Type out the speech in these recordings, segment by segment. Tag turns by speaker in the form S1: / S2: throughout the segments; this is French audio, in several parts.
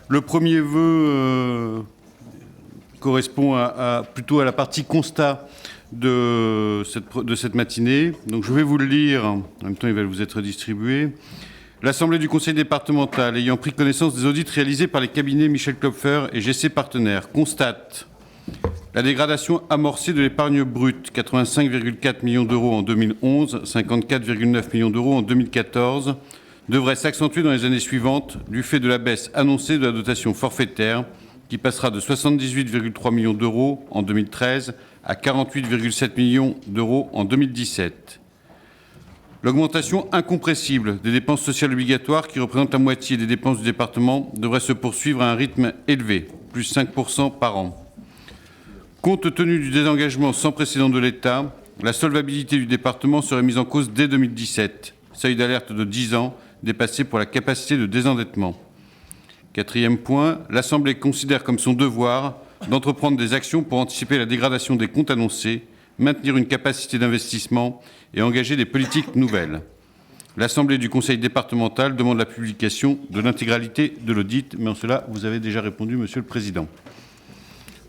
S1: Le premier vœu correspond plutôt à la partie constat de cette matinée. Donc je vais vous le lire, en même temps il va vous être distribué. L'Assemblée du Conseil départemental, ayant pris connaissance des audits réalisés par les cabinets Michel Klopfer et GC Partenaires, constate la dégradation amorcée de l'épargne brute, 85,4 millions d'euros en 2011, 54,9 millions d'euros en 2014, devrait s'accentuer dans les années suivantes du fait de la baisse annoncée de la dotation forfaitaire, qui passera de 78,3 millions d'euros en 2013 à 48,7 millions d'euros en 2017. L'augmentation incompressible des dépenses sociales obligatoires, qui représentent la moitié des dépenses du département, devrait se poursuivre à un rythme élevé, plus 5% par an. Compte tenu du désengagement sans précédent de l'État, la solvabilité du département serait mise en cause dès 2017, seuil d'alerte de 10 ans dépassé pour la capacité de désendettement. Quatrième point, l'Assemblée considère comme son devoir d'entreprendre des actions pour anticiper la dégradation des comptes annoncés, maintenir une capacité d'investissement et engager des politiques nouvelles. L'Assemblée du Conseil départemental demande la publication de l'intégralité de l'audit, mais en cela, vous avez déjà répondu, Monsieur le Président.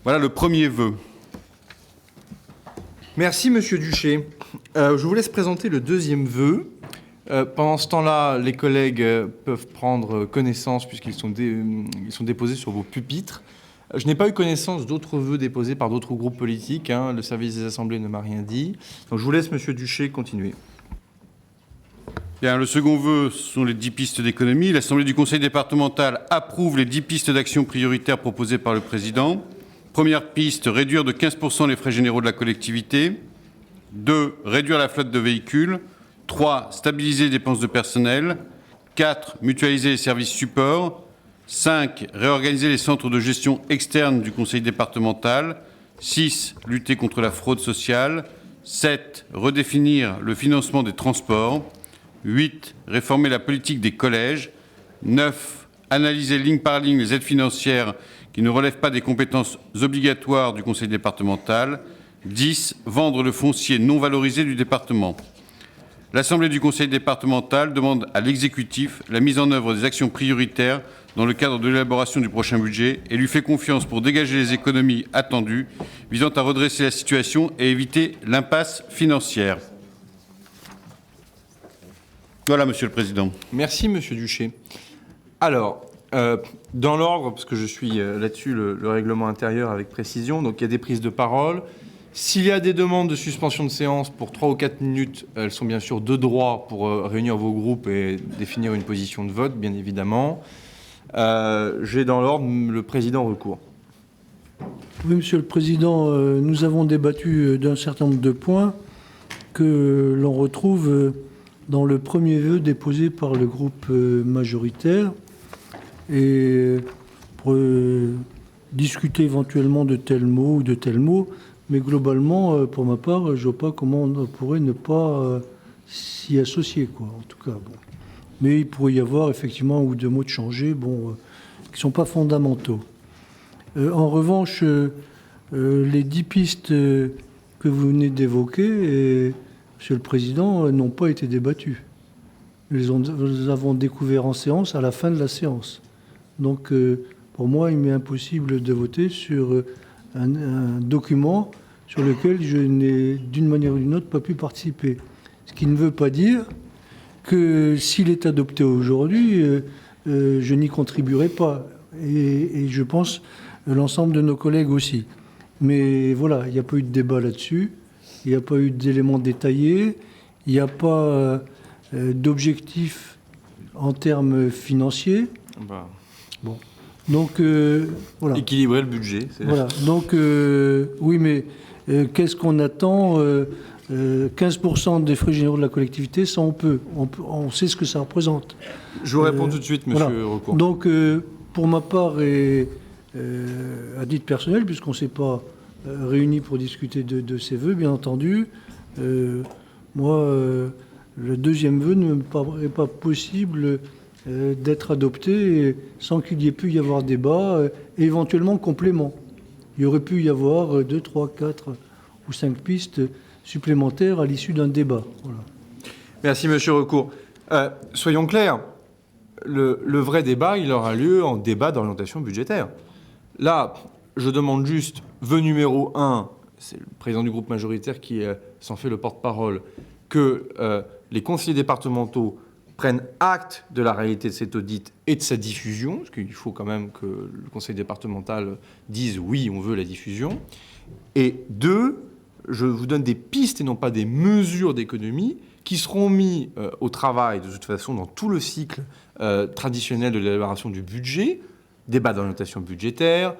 S1: Voilà le premier vœu.
S2: Merci, Monsieur Duché. Je vous laisse présenter le deuxième vœu. Pendant ce temps-là, les collègues peuvent prendre connaissance, puisqu'ils sont déposés sur vos pupitres. Je n'ai pas eu connaissance d'autres vœux déposés par d'autres groupes politiques. Le service des assemblées ne m'a rien dit. Donc je vous laisse, Monsieur Duché, continuer.
S1: Bien, le second vœu sont les 10 pistes d'économie. L'Assemblée du Conseil départemental approuve les 10 pistes d'action prioritaires proposées par le Président. Première piste, réduire de 15% les frais généraux de la collectivité. 2, réduire la flotte de véhicules. 3, stabiliser les dépenses de personnel. 4, mutualiser les services supports. 5, réorganiser les centres de gestion externes du Conseil départemental. 6, lutter contre la fraude sociale. 7, redéfinir le financement des transports. 8, réformer la politique des collèges. 9, analyser ligne par ligne les aides financières qui ne relèvent pas des compétences obligatoires du Conseil départemental. 10, vendre le foncier non valorisé du département. L'Assemblée du Conseil départemental demande à l'exécutif la mise en œuvre des actions prioritaires dans le cadre de l'élaboration du prochain budget et lui fait confiance pour dégager les économies attendues visant à redresser la situation et éviter l'impasse financière. Voilà, Monsieur le Président.
S2: Merci, Monsieur Duché. Alors, dans l'ordre, parce que je suis là-dessus le règlement intérieur avec précision, donc il y a des prises de parole. S'il y a des demandes de suspension de séance pour 3 ou 4 minutes, elles sont bien sûr de droit pour réunir vos groupes et définir une position de vote, bien évidemment. J'ai dans l'ordre le Président recours.
S3: Oui, Monsieur le Président, nous avons débattu d'un certain nombre de points que l'on retrouve dans le premier vœu déposé par le groupe majoritaire. Et pour discuter éventuellement de tel mot ou de tel mot, mais globalement, pour ma part, je ne vois pas comment on pourrait ne pas s'y associer, quoi, en tout cas. Bon. Mais il pourrait y avoir effectivement un ou deux mots de changer, qui ne sont pas fondamentaux. En revanche, les 10 pistes que vous venez d'évoquer, Monsieur le Président, n'ont pas été débattues. Nous avons découvert en séance à la fin de la séance. Donc, pour moi, il m'est impossible de voter sur un document sur lequel je n'ai, d'une manière ou d'une autre, pas pu participer. Ce qui ne veut pas dire que s'il est adopté aujourd'hui, je n'y contribuerai pas. Et je pense l'ensemble de nos collègues aussi. Mais voilà, il n'y a pas eu de débat là-dessus. Il n'y a pas eu d'éléments détaillés. Il n'y a pas d'objectif en termes financiers. Bon. Donc, voilà.
S2: Équilibrer le budget.
S3: Voilà. Donc, oui, mais qu'est-ce qu'on attend 15% des frais généraux de la collectivité, ça on sait ce que ça représente.
S2: Je vous réponds tout de suite, Monsieur
S3: voilà.
S2: Recourt.
S3: Donc, pour ma part, et à titre personnel, puisqu'on ne s'est pas réunis pour discuter de ces vœux, bien entendu, moi, le deuxième vœu ne me paraît pas possible d'être adopté sans qu'il y ait pu y avoir débat et éventuellement complément. Il y aurait pu y avoir 2, 3, 4 ou 5 pistes supplémentaires à l'issue d'un débat. Voilà.
S2: Merci, Monsieur Recourt. Soyons clairs. le vrai débat, il aura lieu en débat d'orientation budgétaire. Là, je demande juste, vœu numéro 1, c'est le président du groupe majoritaire qui s'en fait le porte-parole, que les conseillers départementaux prennent acte de la réalité de cet audit et de sa diffusion, parce qu'il faut quand même que le conseil départemental dise oui, on veut la diffusion. Et 2, je vous donne des pistes et non pas des mesures d'économie qui seront mises au travail, de toute façon, dans tout le cycle traditionnel de l'élaboration du budget, débat d'orientation budgétaire,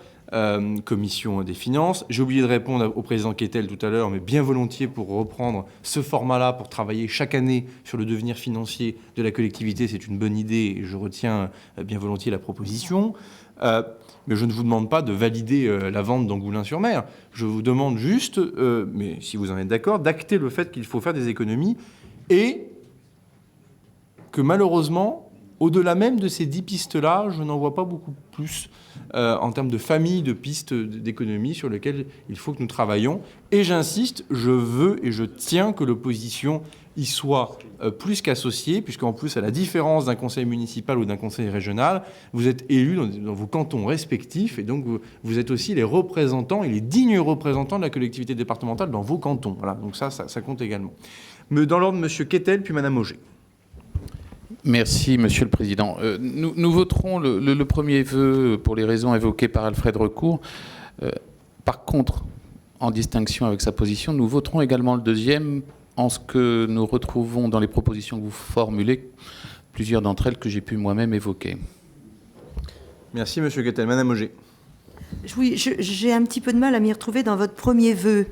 S2: commission des finances. J'ai oublié de répondre au président Kettel tout à l'heure, mais bien volontiers pour reprendre ce format-là, pour travailler chaque année sur le devenir financier de la collectivité. C'est une bonne idée et je retiens bien volontiers la proposition. Mais je ne vous demande pas de valider la vente d'Angoulins-sur-Mer. Je vous demande juste, mais si vous en êtes d'accord, d'acter le fait qu'il faut faire des économies et que malheureusement, au-delà même de ces 10 pistes-là, je n'en vois pas beaucoup plus en termes de famille de pistes d'économie sur lesquelles il faut que nous travaillions. Et j'insiste, je veux et je tiens que l'opposition y soit plus qu'associée, puisqu'en plus, à la différence d'un conseil municipal ou d'un conseil régional, vous êtes élus dans vos cantons respectifs, et donc vous êtes aussi les représentants et les dignes représentants de la collectivité départementale dans vos cantons. Voilà, donc ça compte également. Mais dans l'ordre, M. Kettel, puis Mme Auger.
S4: Merci, Monsieur le Président. Nous voterons le premier vœu pour les raisons évoquées par Alfred Recourt. Par contre, en distinction avec sa position, nous voterons également le deuxième en ce que nous retrouvons dans les propositions que vous formulez, plusieurs d'entre elles que j'ai pu moi-même évoquer.
S2: Merci, Monsieur Kettel. Madame Auger.
S5: Oui, j'ai un petit peu de mal à m'y retrouver dans votre premier vœu.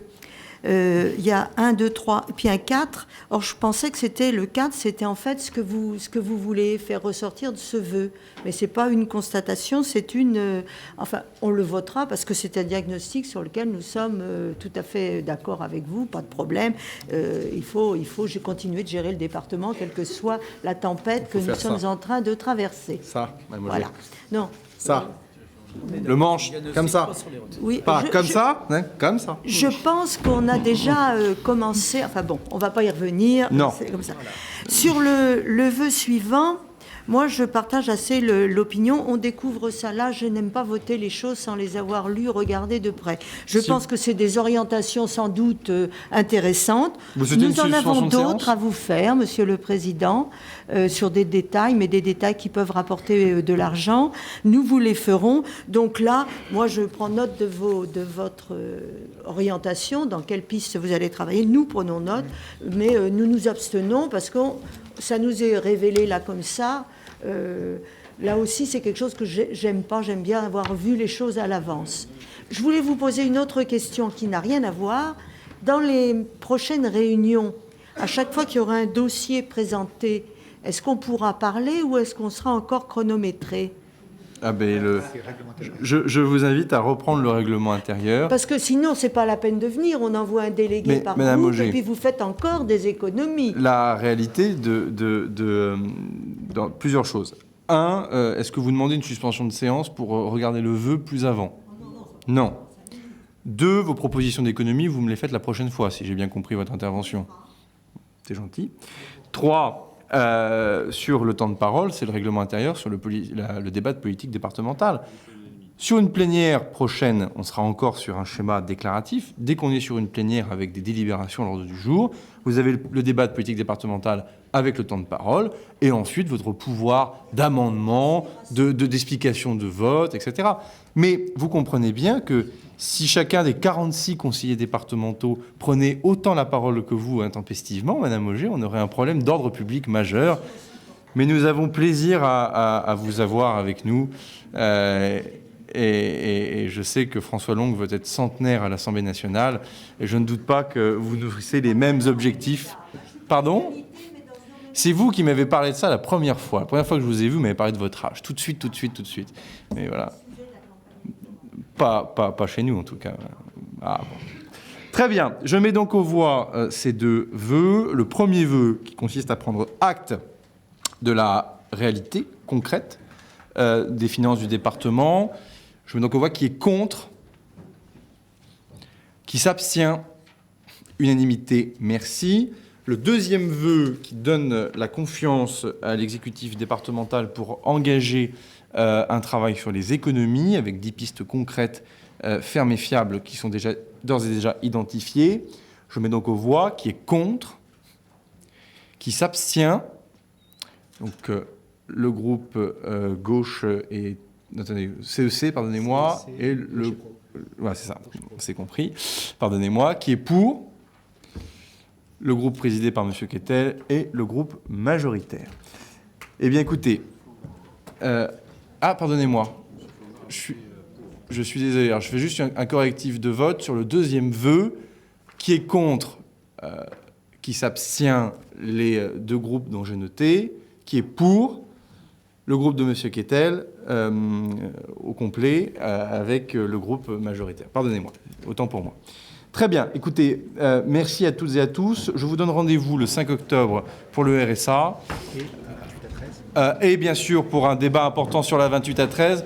S5: Il y a 1, 2, 3, et puis un 4. Or, je pensais que c'était le 4, c'était en fait ce que vous voulez faire ressortir de ce vœu. Mais ce n'est pas une constatation, c'est une... enfin, on le votera parce que c'est un diagnostic sur lequel nous sommes tout à fait d'accord avec vous, pas de problème. Il faut continuer de gérer le département, quelle que soit la tempête que nous sommes en train de traverser.
S2: Ça, Madame Auger.
S5: Voilà. Non.
S2: Ça. Le manche, comme ça.
S5: Oui,
S2: pas comme ça, hein, comme ça.
S5: Je pense qu'on a déjà commencé... Enfin bon, on ne va pas y revenir.
S2: Non.
S5: C'est comme ça. Sur le vœu suivant, moi, je partage assez l'opinion. On découvre ça là. Je n'aime pas voter les choses sans les avoir lues, regardées de près. Je pense que c'est des orientations sans doute intéressantes. Nous en avons d'autres à vous faire, Monsieur le Président, sur des détails, mais des détails qui peuvent rapporter de l'argent. Nous vous les ferons. Donc là, moi, je prends note de votre orientation, dans quelle piste vous allez travailler. Nous prenons note, mais nous nous abstenons parce que ça nous est révélé là comme ça. Là aussi, c'est quelque chose que j'aime pas. J'aime bien avoir vu les choses à l'avance. Je voulais vous poser une autre question qui n'a rien à voir. Dans les prochaines réunions, à chaque fois qu'il y aura un dossier présenté, est-ce qu'on pourra parler ou est-ce qu'on sera encore chronométré ?
S2: Ah ben je vous invite à reprendre le règlement intérieur.
S5: Parce que sinon, c'est pas la peine de venir. On envoie un délégué par
S2: Madame
S5: groupe
S2: Auger,
S5: et puis vous faites encore des économies.
S2: La réalité dans plusieurs choses. Un, est-ce que vous demandez une suspension de séance pour regarder le vœu plus avant ? Non. 2, vos propositions d'économie, vous me les faites la prochaine fois, si j'ai bien compris votre intervention. C'est gentil. 3, sur le temps de parole, c'est le règlement intérieur sur le débat de politique départementale. Sur une plénière prochaine, on sera encore sur un schéma déclaratif. Dès qu'on est sur une plénière avec des délibérations à l'ordre du jour, vous avez le débat de politique départementale avec le temps de parole, et ensuite votre pouvoir d'amendement, d'explication de vote, etc. Mais vous comprenez bien que si chacun des 46 conseillers départementaux prenait autant la parole que vous intempestivement, Madame Auger, on aurait un problème d'ordre public majeur. Mais nous avons plaisir à vous avoir avec nous. Et je sais que François Long veut être centenaire à l'Assemblée nationale. Et je ne doute pas que vous nourrissez les mêmes objectifs. Pardon ? C'est vous qui m'avez parlé de ça la première fois. La première fois que je vous ai vu, vous m'avez parlé de votre âge. Tout de suite. Mais voilà. Pas chez nous, en tout cas. Ah, bon. Très bien. Je mets donc aux voix ces deux vœux. Le premier vœu qui consiste à prendre acte de la réalité concrète des finances du département. Je mets donc aux voix qui est contre, qui s'abstient. Unanimité, merci. Le deuxième vœu qui donne la confiance à l'exécutif départemental pour engager un travail sur les économies avec 10 pistes concrètes, fermes et fiables qui sont d'ores et déjà identifiées. Je mets donc aux voix qui est contre, qui s'abstient. Donc le groupe gauche et attendez, CEC, pardonnez-moi, et le ouais, c'est ça, c'est compris. Pardonnez-moi, qui est pour le groupe présidé par M. Quettel et le groupe majoritaire. Eh bien, écoutez, pardonnez-moi, je suis désolé. Alors, je fais juste un correctif de vote sur le deuxième vœu, qui est contre, qui s'abstient les deux groupes dont j'ai noté, qui est pour le groupe de M. Quettel au complet avec le groupe majoritaire. Pardonnez-moi, autant pour moi. Très bien, écoutez, merci à toutes et à tous. Je vous donne rendez-vous le 5 octobre pour le RSA. Et bien sûr pour un débat important sur la 28 à 13.